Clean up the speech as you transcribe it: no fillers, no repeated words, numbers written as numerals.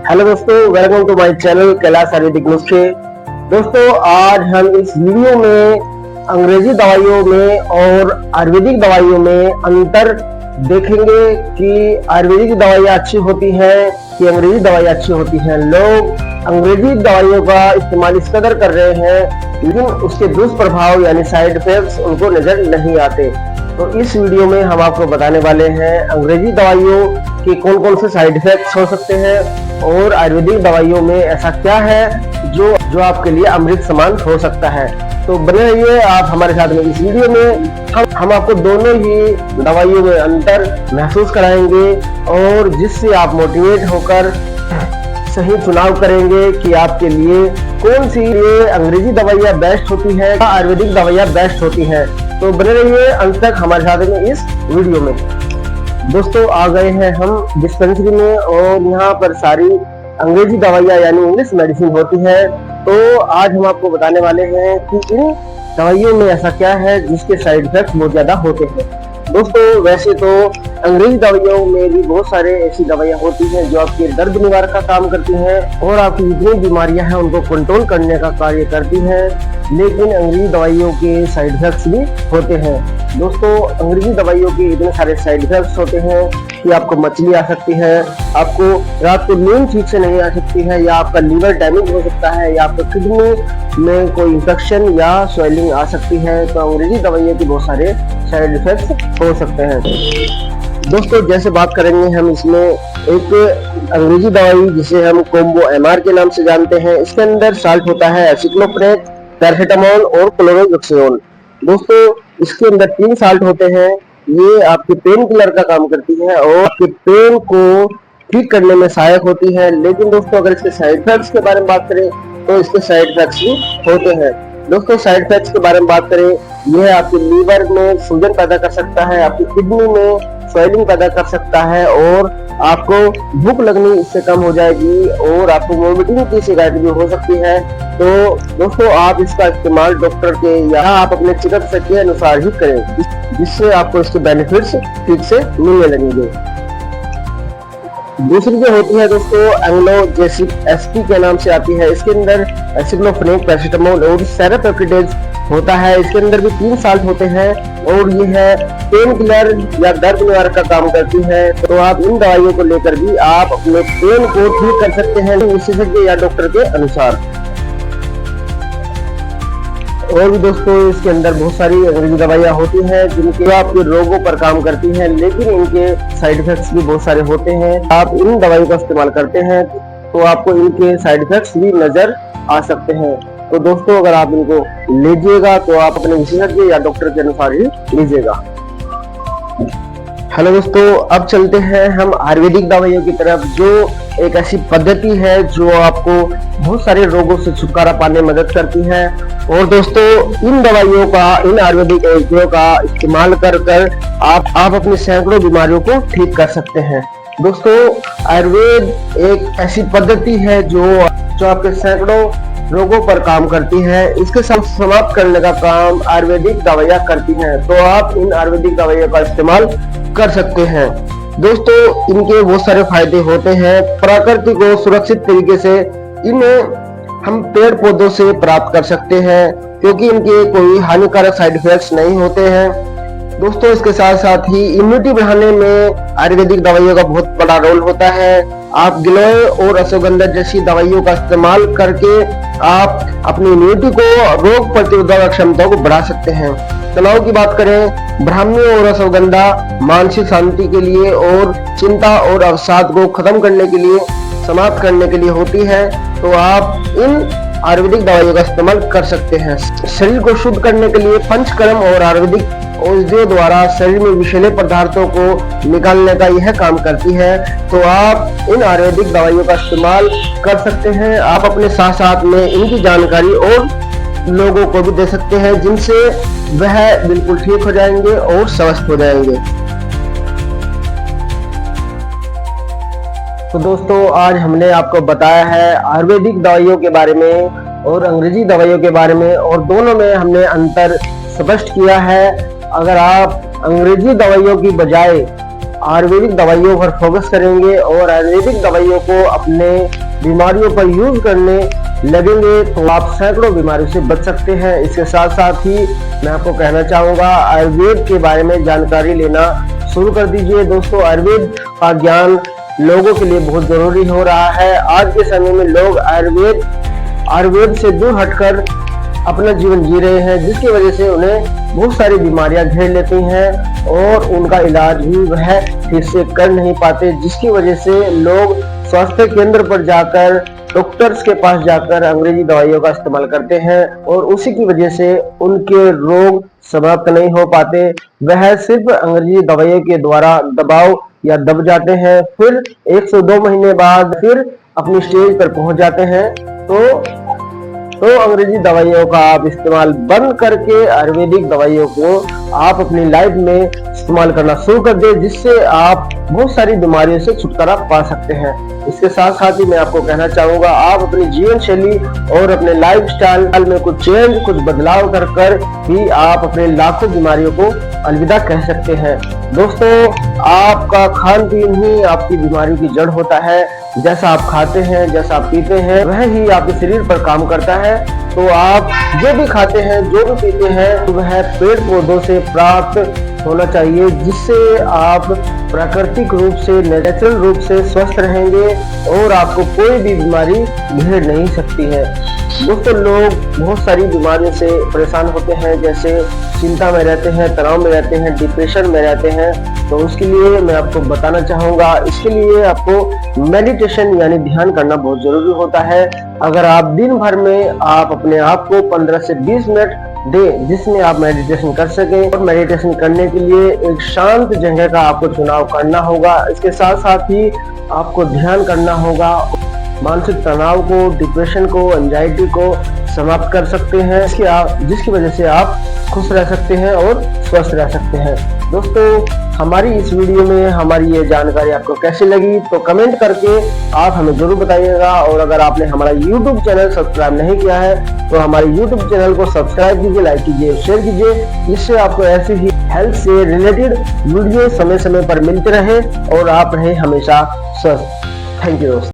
Hello दोस्तों, welcome to my channel Kailash ayurvedic नुस्खे। दोस्तों, आज हम इस वीडियो में अंग्रेजी दवाइयों में और आयुर्वेदिक दवाइयों में अंतर देखेंगे कि आयुर्वेदिक दवाइयाँ अच्छी होती हैं कि अंग्रेजी दवाइयाँ अच्छी होती हैं। लोग अंग्रेजी दवाइयों का इस्तेमाल इस कदर कर रहे हैं, लेकिन उसके दुष्प्रभाव यानी साइड इफेक्ट्स उनको नजर नहीं आते। तो इस वीडियो में हम आपको बताने वाले हैं अंग्रेजी दवाइयों के कौन कौन से साइड इफेक्ट्स हो सकते हैं और आयुर्वेदिक दवाइयों में ऐसा क्या है जो आपके लिए अमृत समान हो सकता है। तो बने रहिए आप हमारे साथ में इस वीडियो में। हम आपको दोनों ही दवाइयों में अंतर महसूस कराएंगे और जिससे आप मोटिवेट होकर सही चुनाव करेंगे कि आपके लिए कौन सी ये अंग्रेजी दवाइयाँ बेस्ट होती है या आयुर्वेदिक दवाइयाँ बेस्ट होती हैं। तो बने रहिए अंत तक हमारे साथ में इस वीडियो में। दोस्तों, आ गए हैं हम डिस्पेंसरी में और यहाँ पर सारी अंग्रेजी दवाइयाँ यानी इंग्लिश मेडिसिन होती है। तो आज हम आपको बताने वाले हैं कि इन दवाइयों में ऐसा क्या है जिसके साइड इफेक्ट्स बहुत ज्यादा होते हैं। दोस्तों, वैसे तो अंग्रेजी दवाइयों में भी बहुत सारे ऐसी दवाइयाँ होती हैं जो आपके दर्द निवारक का काम करती हैं और आपकी जितनी बीमारियां हैं उनको कंट्रोल करने का कार्य करती हैं, लेकिन अंग्रेजी दवाइयों के साइड इफेक्ट्स भी होते हैं। दोस्तों, अंग्रेजी दवाइयों के इतने सारे साइड इफेक्ट्स होते हैं कि आपको मछली आ सकती है, आपको रात को नींद ठीक से नहीं आ सकती है, या आपका लीवर डैमेज हो सकता है, या आपका किडनी में कोई इंफेक्शन या स्वेलिंग आ सकती है। तो अंग्रेजी दवाइयों के बहुत सारे साइड इफेक्ट्स हो सकते हैं। दोस्तों, जैसे बात करेंगे हम इसमें एक अंग्रेजी दवाई जिसे हम कॉम्बो एमआर के नाम से जानते हैं। इसके अंदर साल्ट होता है एसिक्लोप्रेक, पैरासिटामोल और क्लोरोक्सिनोल। दोस्तों, इसके अंदर 3 साल्ट होते हैं। ये आपके पेन किलर का काम करती है और आपके पेन को ठीक करने में सहायक होती है। लेकिन दोस्तों, अगर इसके साइड इफेक्ट्स के बारे में बात करें तो इसके साइड इफेक्ट्स भी होते हैं। दोस्तों, साइड इफेक्ट्स के बारे में बात करें, यह आपके लीवर में सूजन पैदा कर सकता है, आपकी किडनी में स्वेलिंग पैदा कर सकता है और आपको भूख लगनी इससे कम हो जाएगी और आपको वोमिटिंग की शिकायत भी हो सकती है। तो दोस्तों, आप इसका इस्तेमाल डॉक्टर के या आप अपने चिकित्सक के अनुसार ही करें, जिससे आपको इसके बेनिफिट्स ठीक से मिलने लगेंगे। दूसरी जो होती है दोस्तों, एंग्लोजेसिक एसपी के नाम से आती है। इसके अंदर एसिक्लोफेनेक, पैरासिटामोल और सेरापेप्टिडेज होता है। इसके अंदर भी 3 साल्ट होते हैं और ये है पेन किलर या दर्द निवारक का काम करती है। तो आप इन दवाइयों को लेकर भी आप अपने पेन को ठीक कर सकते हैं विशेषज्ञ या डॉक्टर के अनुसार। और भी दोस्तों, इसके अंदर बहुत सारी अंग्रेजी दवाइयाँ होती हैं जिनके आपके रोगों पर काम करती हैं, लेकिन इनके साइड इफेक्ट्स भी बहुत सारे होते हैं। आप इन दवाइयों का इस्तेमाल करते हैं तो आपको इनके साइड इफेक्ट्स भी नजर आ सकते हैं। तो दोस्तों, अगर आप इनको लीजिएगा तो आप अपने विशेषज्ञ या डॉक्टर के अनुसार ही लीजिएगा। हेलो दोस्तों, अब चलते हैं हम आयुर्वेदिक दवाइयों की तरफ, जो एक ऐसी पद्धति है जो आपको बहुत सारे रोगों से छुटकारा पाने में मदद करती है। और दोस्तों, इन दवाइयों का, इन आयुर्वेदिक औषधियों का इस्तेमाल कर आप अपनी सैकड़ों बीमारियों को ठीक कर सकते हैं। दोस्तों, आयुर्वेद एक ऐसी पद्धति है जो आपके सैकड़ों रोगों पर काम करती है। इसके साथ समाप्त करने का काम आयुर्वेदिक दवाइयाँ करती हैं। तो आप इन आयुर्वेदिक दवाइयों का इस्तेमाल कर सकते हैं। दोस्तों, इनके बहुत सारे फायदे होते हैं। प्राकृतिक और सुरक्षित तरीके से इन्हें हम पेड़ पौधों से प्राप्त कर सकते हैं क्योंकि इनके कोई हानिकारक साइड इफेक्ट्स नहीं होते हैं। दोस्तों, इसके साथ साथ ही इम्यूनिटी बढ़ाने में आयुर्वेदिक दवाइयों का बहुत बड़ा रोल होता है। आप गिलोय और अश्वगंधा जैसी दवाइयों का इस्तेमाल करके आप अपनी इम्यूनिटी को, रोग प्रतिरोधक क्षमता को बढ़ा सकते हैं। तनाव की बात करें, ब्राह्मी और अश्वगंधा मानसिक शांति के लिए और चिंता और अवसाद को खत्म करने के लिए, समाप्त करने के लिए होती है। तो आप इन आयुर्वेदिक दवाइयों का इस्तेमाल कर सकते हैं। शरीर को शुद्ध करने के लिए पंचकर्म और आयुर्वेदिक औषधियों द्वारा शरीर में विषैले पदार्थों को निकालने का यह काम करती है। तो आप इन आयुर्वेदिक दवाइयों का इस्तेमाल कर सकते हैं। आप अपने साथ साथ में इनकी जानकारी और लोगों को भी दे सकते हैं, जिनसे वह बिल्कुल ठीक हो जाएंगे और स्वस्थ हो जाएंगे। तो दोस्तों, आज हमने आपको बताया है आयुर्वेदिक दवाइयों के बारे में और अंग्रेजी दवाइयों के बारे में, और दोनों में हमने अंतर स्पष्ट किया है। अगर आप अंग्रेजी दवाइयों की बजाय आयुर्वेदिक दवाइयों पर फोकस करेंगे और आयुर्वेदिक दवाइयों को अपने बीमारियों पर यूज करने लगेंगे तो आप सैकड़ों बीमारियों से बच सकते हैं। इसके साथ साथ ही मैं आपको कहना चाहूंगा, आयुर्वेद के बारे में जानकारी लेना शुरू कर दीजिए। दोस्तों, आयुर्वेद का ज्ञान लोगों के लिए बहुत जरूरी हो रहा है। आज के समय में लोग आयुर्वेद से दूर हटकर अपना जीवन जी रहे हैं, जिसकी वजह से उन्हें बहुत सारी बीमारियां घेर लेती हैं और उनका इलाज भी वह ठीक से कर नहीं पाते, जिसकी वजह से लोग स्वास्थ्य केंद्र पर जाकर, डॉक्टर्स के पास जाकर अंग्रेजी दवाइयों का इस्तेमाल करते हैं और उसी की वजह से उनके रोग समाप्त नहीं हो पाते। वह सिर्फ अंग्रेजी दवाइयों के द्वारा दबाव या दब जाते हैं, फिर 1 से 2 महीने बाद फिर अपनी स्टेज पर पहुंच जाते हैं। तो अंग्रेजी दवाइयों का आप इस्तेमाल बंद करके आयुर्वेदिक दवाइयों को आप अपनी लाइफ में इस्तेमाल करना शुरू कर दें, जिससे आप बहुत सारी बीमारियों से छुटकारा पा सकते हैं। इसके साथ साथ ही मैं आपको कहना चाहूंगा, आप अपनी जीवन शैली और अपने लाइफस्टाइल में कुछ चेंज, कुछ बदलाव कर भी आप अपने लाखों बीमारियों को अलविदा कह सकते हैं। दोस्तों, आपका खान पीन ही आपकी बीमारियों की जड़ होता है। जैसा आप खाते हैं, जैसा आप पीते हैं, वह ही आपके शरीर पर काम करता है। तो आप जो भी खाते हैं, जो भी पीते हैं, वह पेड़ पौधों से प्राप्त होना चाहिए, जिससे आप प्राकृतिक रूप से, नेचुरल रूप से स्वस्थ रहेंगे और आपको कोई भी बीमारी घेर नहीं सकती है। दोस्तों, लोग बहुत सारी बीमारियों से परेशान होते हैं, जैसे चिंता में रहते हैं, तनाव में रहते हैं, डिप्रेशन में रहते हैं। तो उसके लिए मैं आपको बताना चाहूंगा, इसके लिए आपको मेडिटेशन यानी ध्यान करना बहुत जरूरी होता है। अगर आप दिन भर में आप अपने आप को 15 से 20 मिनट दे, जिसमें आप मेडिटेशन कर सके, और मेडिटेशन करने के लिए एक शांत जगह का आपको चुनाव करना होगा। इसके साथ साथ ही आपको ध्यान करना होगा। मानसिक तनाव को, डिप्रेशन को, एंजाइटी को समाप्त कर सकते हैं, जिसकी वजह से आप खुश रह सकते हैं और स्वस्थ रह सकते हैं। दोस्तों, हमारी इस वीडियो में हमारी ये जानकारी आपको कैसी लगी तो कमेंट करके आप हमें जरूर बताइएगा। और अगर आपने हमारा YouTube चैनल सब्सक्राइब नहीं किया है तो हमारे YouTube चैनल को सब्सक्राइब कीजिए, लाइक कीजिए, शेयर कीजिए, जिससे आपको ऐसी ही हेल्थ से रिलेटेड वीडियो समय समय पर मिलते रहे और आप रहे हमेशा स्वस्थ। थैंक यू दोस्तों।